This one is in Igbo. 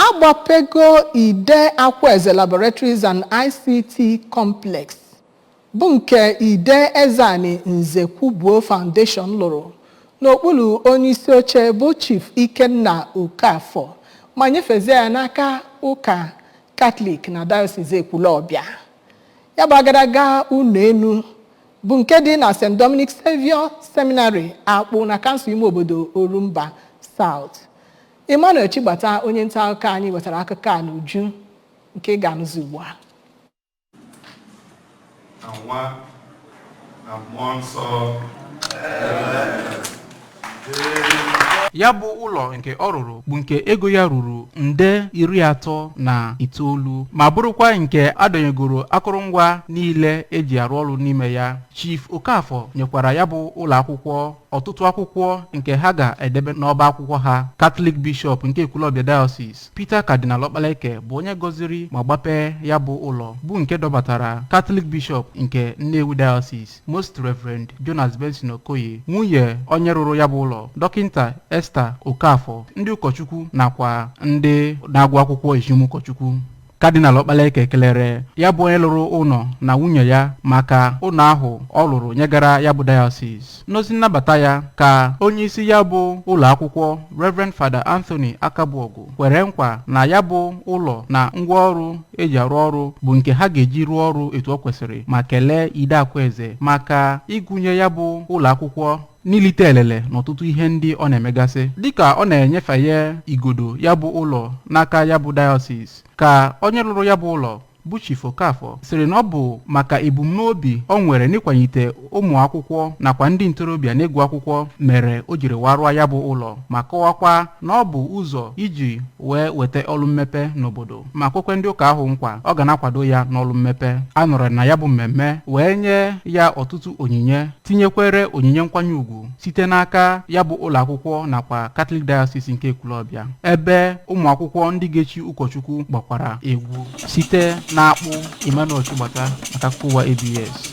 agbapego ide Akwaeze Laboratories and ICT Complex bụ nke ide Ezani Nzekwubuo Foundation lụrụ n'okpuru onye isi oche bụ Chief Ikenna Okafor ma nyefezie ya n'aka ụka Catholic na Dayosis Ekwulobia. Ya bụ agadaga ụlọ enu bụ nke dị na St. Dominic Saviour Seminary akpụ na kansụl ime obodo Orumba South. Emmanuel Chigbata onye nta akụkọ anyị wetara akụkọ a n'uju nke ga-anụzi ugbu a. Ya bụ ụlọ nke ọ rụrụ bụ nke ego ya ruru nde 39 ma bụrụkwa nke adọnyegoro akụrụngwa niile eji arụ ọrụ n'ime ya. Chief Okafor nyekwara ya bụ ụlọ akwụkwọ ọtụtụ akwụkwọ nke ha ga-edebe n'ọba akwụkwọ ha. Catholic Bishop nke Ekwulobia Dayosis Peter Cardinal Okpaleke bụ onye gọziri ma gbapee ya bụ ụlọ bụ nke dọbatara Catholic Bishop nke Nnewi Dayosis Most Reverend Jonas Benson Okoye, nwunye onye rụrụ ya bụ ụlọ Dọkịnta Esther Okafor, ndị ụkọchukwu nakwa ndị na-agụ akwụkwọ ejim ụkọchukwu. Cardinal Okpaleke kelere ya bụ onye lụrụ ụlọ na nwunye ya maka ụlọ ahụ ọ lụrụ nyegara ya bụ Dayosis. N'ozi nnabata ya ka onye isi ya bụ ụlọ akwụkwọ Reverend Father Anthony Akabuogu kwere nkwa na ya bụ ụlọ na ngwaọrụ eji arụ ọrụ bụ nke ha ga-eji rụọ ọrụ etu ọ kwesịrị ma kelee ide Akwaeze maka ịgụnye ya bụ ụlọ akwụkwọ n'ilite elele n'ọtụtụ ihe ndị ọ na-emegasị dịka ọ na-enyefe igodo ya bụ ụlọ n'aka ya bụ Dayosis. Ka onye rụrụ ya bụ ụlọ bụ Chief Okafor sịrị na ọ bụ maka ebumnobi o nwere n'ịkwanyite ụmụ akwụkwọ nakwa ndị ntorobịa n'ịgụ akwụkwọ mere o jiri warụọ ya bụ ụlọ ma kọwakwa na ọ bụ ụzọ iji wee weta ọrụ mmepe n'obodo ma kwekwe ndị ụka ahụ nkwa ọ ga na-akwado ya n'ọrụ mmepe. A nọrọ na ya bụ mmemme wee nye ya ọtụtụ onyinye tinyekwere onyinye nkwanye ugwu site n'aka ya bụ ụlọ akwụkwọ nakwa Catholic Diocese nke Ekwulobia, ebe ụmụ akwụkwọ ndị ga-echi ụkọchukwu gbakwara egwu site na-akpụ Emmanuel Chigbata maka akụkọ ụwa ABS.